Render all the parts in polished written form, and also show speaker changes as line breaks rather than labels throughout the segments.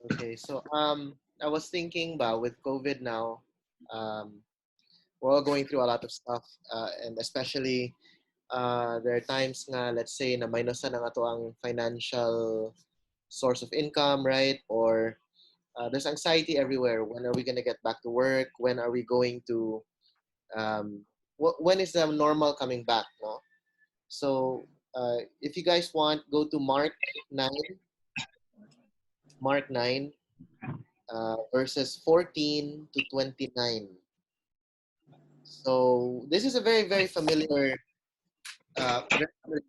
Okay, so I was thinking about with COVID now, um, we're all going through a lot of stuff, and especially there are times nga, let's say, na minusan na nga to ang financial source of income, right? Or there's anxiety everywhere. When are we gonna get back to work? When are we going to? When is the normal coming back? No. So if you guys want, go to Mark 9, verses 14 to 29. So this is a very familiar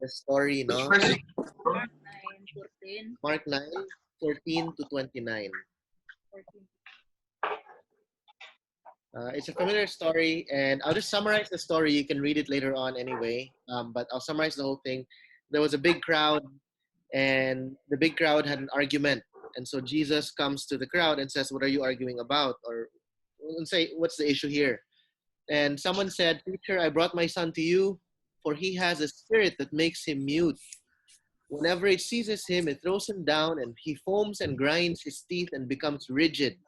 story,
Which
no?
verse is
Mark 9, 14,
Mark 9, 14 to 29.
14.
It's a familiar story, and I'll just summarize the story. You can read it later on anyway, but I'll summarize the whole thing. There was a big crowd, and the big crowd had an argument. And so Jesus comes to the crowd and says, "What are you arguing about?" Or and say, "What's the issue here?" And someone said, "Teacher, I brought my son to you, for he has a spirit that makes him mute. Whenever it seizes him, it throws him down, and he foams and grinds his teeth and becomes rigid.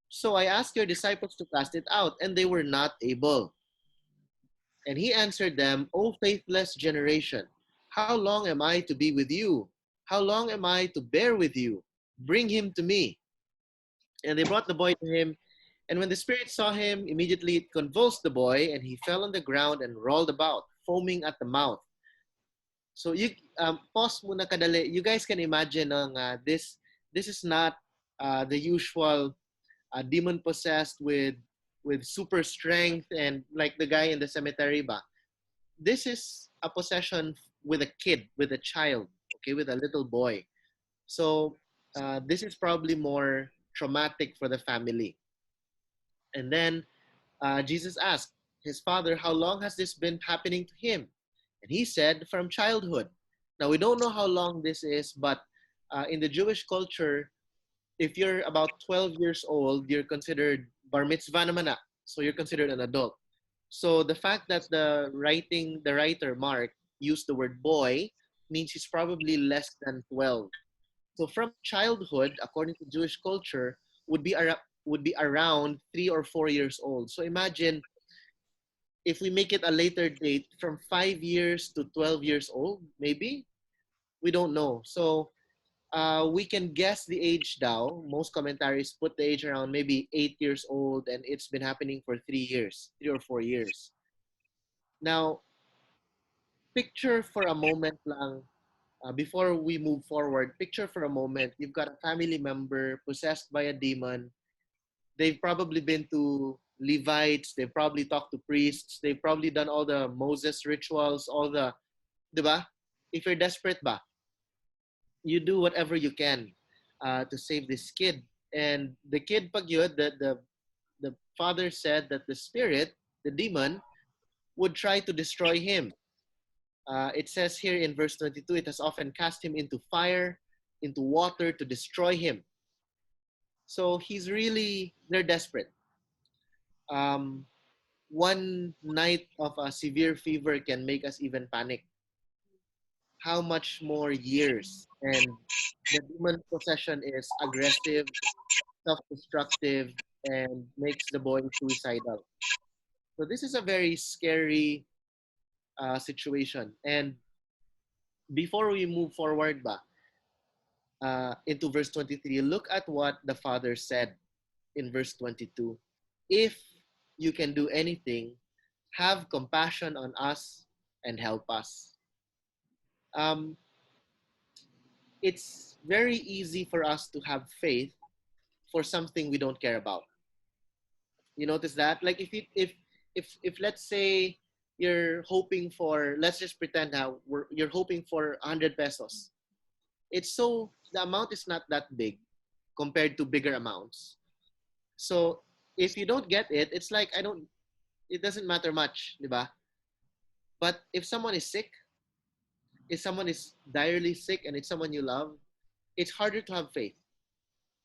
So I asked your disciples to cast it out, and they were not able." And he answered them, "O faithless generation, how long am I to be with you? How long am I to bear with you? Bring him to me." And they brought the boy to him. And when the spirit saw him, immediately it convulsed the boy, and he fell on the ground and rolled about, foaming at the mouth. So you pause muna kadali. You guys can imagine this is not the usual demon possessed with super strength and like the guy in the cemetery ba. This is a possession with a kid, with a child, okay, with a little boy. So this is probably more traumatic for the family. And then Jesus asked his father, "How long has this been happening to him?" And he said, "From childhood." Now, we don't know how long this is, but in the Jewish culture, if you're about 12 years old, you're considered bar mitzvah naman na. So you're considered an adult. So the fact that the writer, Mark, used the word boy means he's probably less than 12. So from childhood, according to Jewish culture, would be around 3 or 4 years old. So imagine if we make it a later date from 5 years to 12 years old, maybe we don't know. So we can guess the age now. Most commentaries put the age around maybe 8 years old, and it's been happening for 3 years, 3 or 4 years. Now, picture for a moment lang, before we move forward, picture for a moment, you've got a family member possessed by a demon. They've probably been to Levites, they've probably talked to priests, they've probably done all the Moses rituals, all the, di ba? If you're desperate ba, you do whatever you can to save this kid. And the kid pag yun, the father said that the spirit, the demon, would try to destroy him. It says here in verse 22, it has often cast him into fire, into water to destroy him. So they're desperate. Um, one night of a severe fever can make us even panic. How much more years? And the demon possession is aggressive, self-destructive, and makes the boy suicidal. So this is a very scary situation. And before we move forward into verse 23, look at what the father said in verse 22. "If you can do anything, have compassion on us and help us." Um, it's very easy for us to have faith for something we don't care about. You notice that? Like if let's say you're hoping for, let's just pretend now you're hoping for 100 pesos. It's so the amount is not that big compared to bigger amounts. So if you don't get it, it's like it doesn't matter much, di ba? But if someone is direly sick and it's someone you love, it's harder to have faith.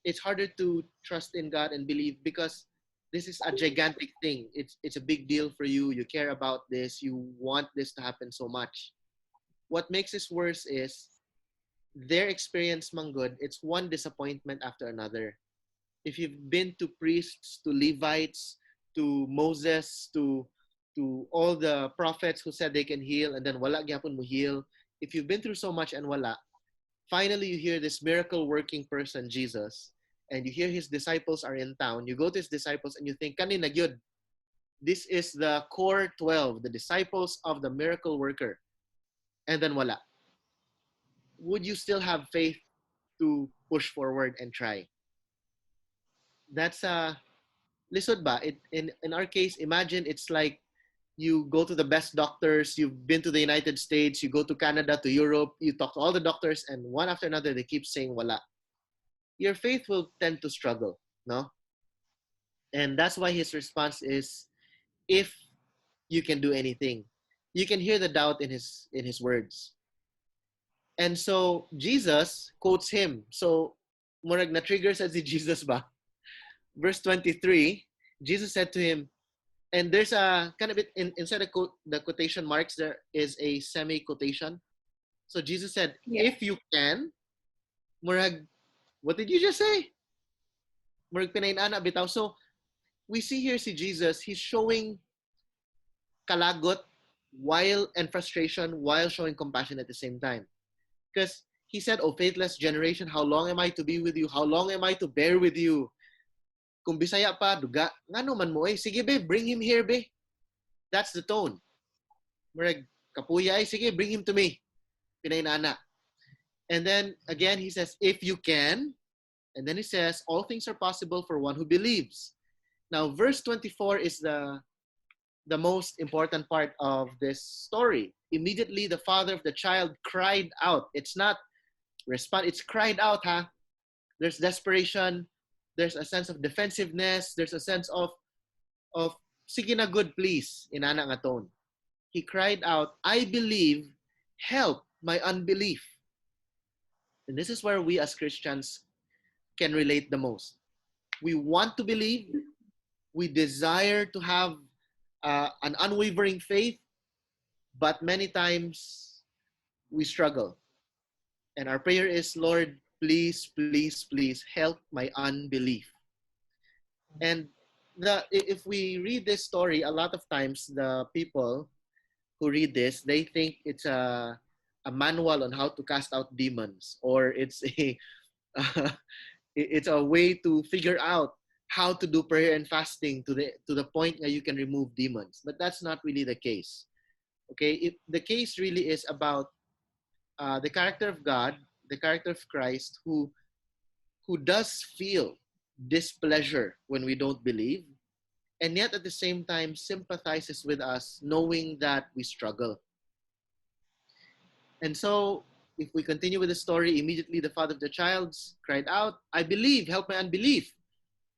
It's harder to trust in God and believe because this is a gigantic thing. It's a big deal for you. You care about this. You want this to happen so much. What makes this worse is their experience mang good, it's one disappointment after another. If you've been to priests, to Levites, to Moses, to all the prophets who said they can heal and then wala gyapon mo heal, if you've been through so much and wala, finally you hear this miracle working person, Jesus, and you hear his disciples are in town, you go to his disciples and you think, kanina gyud, this is the core 12, the disciples of the miracle worker, and then wala. Would you still have faith to push forward and try? That's lisod ba? In our case, imagine it's like you go to the best doctors, you've been to the United States, you go to Canada, to Europe, you talk to all the doctors, and one after another, they keep saying wala. Your faith will tend to struggle, no? And that's why his response is, if you can do anything. You can hear the doubt in his words. And so Jesus quotes him. So murag na trigger sa si Jesus ba? Verse 23, Jesus said to him, and there's a kind of inside the quotation marks, there is a semi quotation. So Jesus said,
Yeah.
if you can, murag, what did you just say? Murag pinainana bitaw. So we see here si Jesus, he's showing kalagot while and frustration while showing compassion at the same time. Because he said, oh faithless generation, how long am I to be with you? How long am I to bear with you? Kung Bisaya pa, duga, ngano man mo eh, sige be, bring him here be. That's the tone. Murag, kapuya ay, sige, bring him to me. Pinainana. And then again, he says, if you can. And then he says, all things are possible for one who believes. Now, verse 24 is the most important part of this story. Immediately, the father of the child cried out. It's not respond, it's cried out, huh? There's desperation, there's a sense of defensiveness, there's a sense of sige na good, please, inana nga tone. He cried out, I believe, help my unbelief. And this is where we as Christians can relate the most. We want to believe, we desire to have an unwavering faith, but many times we struggle. And our prayer is, Lord, please, please, please help my unbelief. And if we read this story, a lot of times the people who read this, they think it's a manual on how to cast out demons, or it's a it's a way to figure out how to do prayer and fasting to the point that you can remove demons. But that's not really the case. Okay, the case really is about the character of God, the character of Christ, who does feel displeasure when we don't believe, and yet at the same time sympathizes with us, knowing that we struggle. And so, if we continue with the story, immediately the father of the child cried out, I believe, help my unbelief.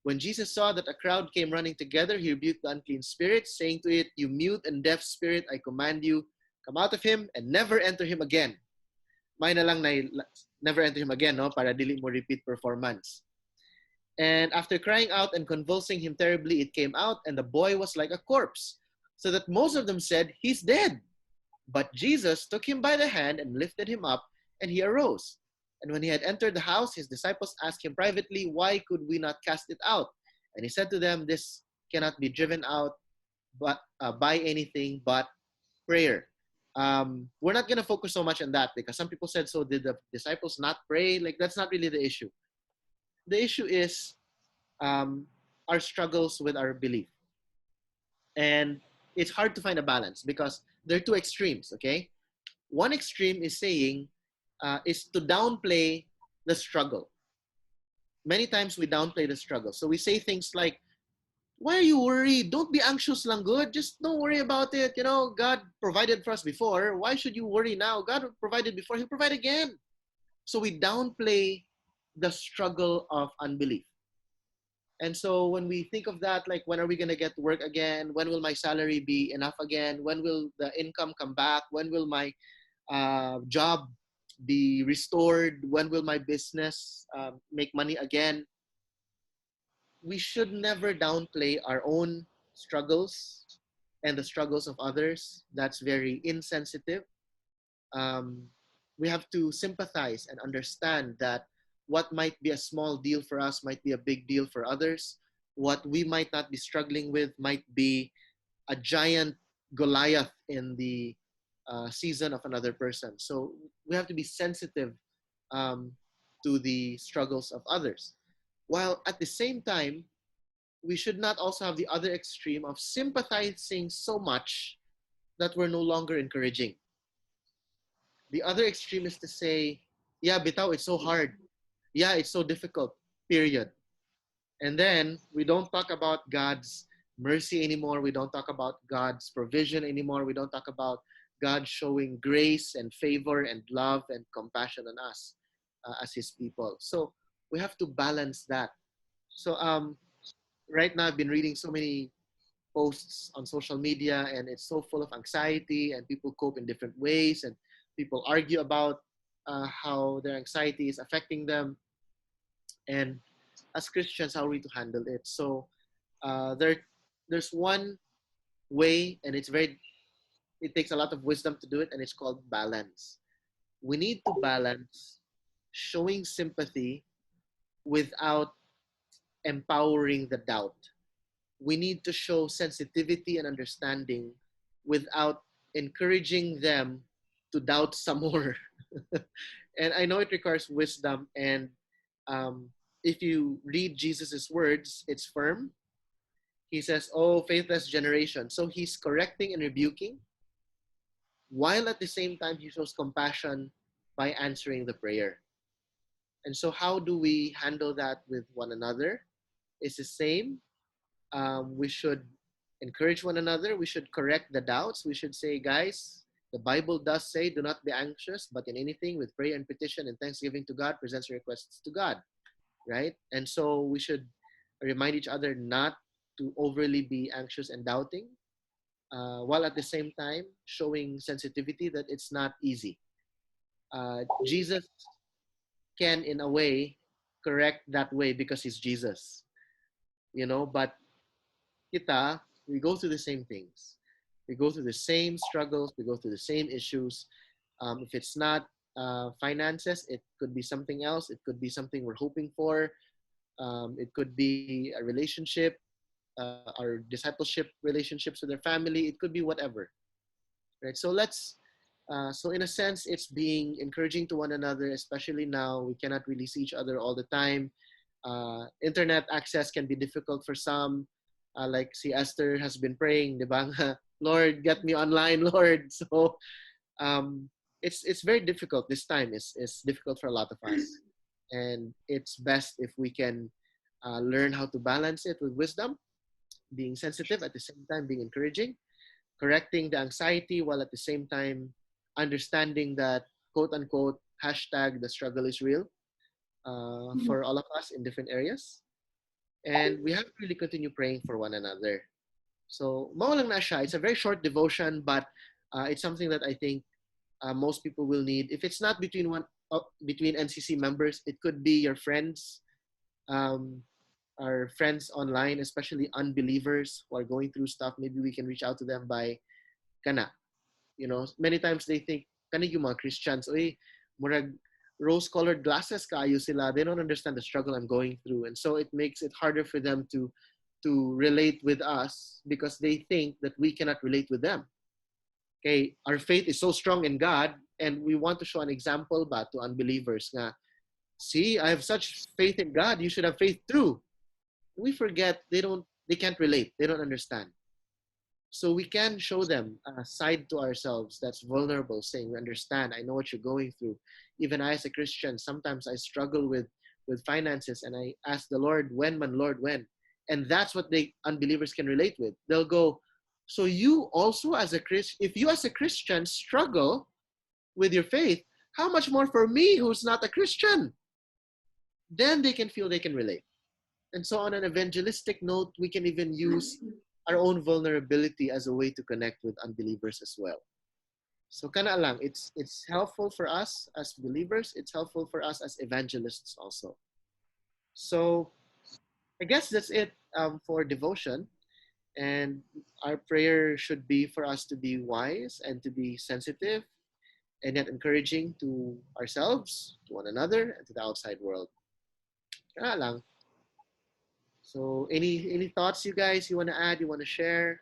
When Jesus saw that a crowd came running together, he rebuked the unclean spirit, saying to it, you mute and deaf spirit, I command you, come out of him and never enter him again. May na lang na never enter him again, no? Para dili mo repeat performance. And after crying out and convulsing him terribly, it came out, and the boy was like a corpse, so that most of them said, he's dead. But Jesus took him by the hand and lifted him up, and he arose. And when he had entered the house, his disciples asked him privately, why could we not cast it out? And he said to them, this cannot be driven out by anything but prayer. We're not going to focus so much on that, because some people said, so did the disciples not pray? Like, that's not really the issue. The issue is our struggles with our belief. And it's hard to find a balance because there are two extremes, okay? One extreme is saying, is to downplay the struggle. Many times we downplay the struggle. So we say things like, why are you worried? Don't be anxious lang, good. Just don't worry about it. You know, God provided for us before. Why should you worry now? God provided before, he'll provide again. So we downplay the struggle of unbelief. And so when we think of that, like, when are we going to get to work again? When will my salary be enough again? When will the income come back? When will my job be restored? When will my business make money again? We should never downplay our own struggles and the struggles of others. That's very insensitive. Um, we have to sympathize and understand that what might be a small deal for us might be a big deal for others. What we might not be struggling with might be a giant Goliath in the season of another person. So we have to be sensitive um, to the struggles of others. While at the same time, we should not also have the other extreme of sympathizing so much that we're no longer encouraging. The other extreme is to say, yeah, bitaw, it's so hard. Yeah, it's so difficult, period. And then we don't talk about God's mercy anymore. We don't talk about God's provision anymore. We don't talk about God showing grace and favor and love and compassion on us as His people. So we have to balance that. So right now, I've been reading so many posts on social media, and it's so full of anxiety, and people cope in different ways, and people argue about how their anxiety is affecting them. And as Christians, how are we to handle it? So there's one way, and it takes a lot of wisdom to do it, and it's called balance. We need to balance showing sympathy without empowering the doubt. We need to show sensitivity and understanding without encouraging them to doubt some more. And I know it requires wisdom. And if you read Jesus's words, it's firm. He says, "Oh, faithless generation." So he's correcting and rebuking, while at the same time he shows compassion by answering the prayer. And so, how do we handle that with one another? It's the same. We should encourage one another. We should correct the doubts. We should say, guys, the Bible does say, do not be anxious, but in anything with prayer and petition and thanksgiving to God, present your requests to God, right? And so we should remind each other not to overly be anxious and doubting, while at the same time showing sensitivity that it's not easy. Jesus can, in a way, correct that way because he's Jesus, but kita, we go through the same things. We go through the same struggles. We go through the same issues. If it's not finances, it could be something else. It could be something we're hoping for. It could be a relationship, our discipleship relationships with our family. It could be whatever, right? So in a sense, it's being encouraging to one another, especially now we cannot really see each other all the time. Internet access can be difficult for some. Like si Esther has been praying, di ba? Lord, get me online, Lord. So it's very difficult this time. It's difficult for a lot of us, and it's best if we can learn how to balance it with wisdom, being sensitive at the same time being encouraging, correcting the anxiety while at the same time understanding that quote unquote hashtag the struggle is real for all of us in different areas. And we have to really continue praying for one another. So, mao lang na siya. It's a very short devotion, but it's something that I think most people will need. If it's not between NCC members, it could be your friends, um, our friends online, especially unbelievers who are going through stuff. Maybe we can reach out to them by kana. Many times they think kanig yung mga Christians, oy, murag rose-colored glasses kaayo sila. They don't understand the struggle I'm going through, and so it makes it harder for them to relate with us because they think that we cannot relate with them. Okay, our faith is so strong in God, and we want to show an example ba to unbelievers nga, see, I have such faith in God, you should have faith too. We forget they can't relate, they don't understand. So we can show them a side to ourselves that's vulnerable, saying, we understand, I know what you're going through. Even I as a Christian, sometimes I struggle with finances, and I ask the Lord, when, man, Lord, when? And that's what the unbelievers can relate with. They'll go, so you also as a Christian, if you as a Christian struggle with your faith, how much more for me who's not a Christian? Then they can feel they can relate. And so on an evangelistic note, we can even use our own vulnerability as a way to connect with unbelievers as well. So kana lang, it's helpful for us as believers, it's helpful for us as evangelists also. So I guess that's it for devotion. And our prayer should be for us to be wise and to be sensitive and yet encouraging to ourselves, to one another, and to the outside world. Kaya lang. So, any thoughts, you guys, you want to add, you want to share?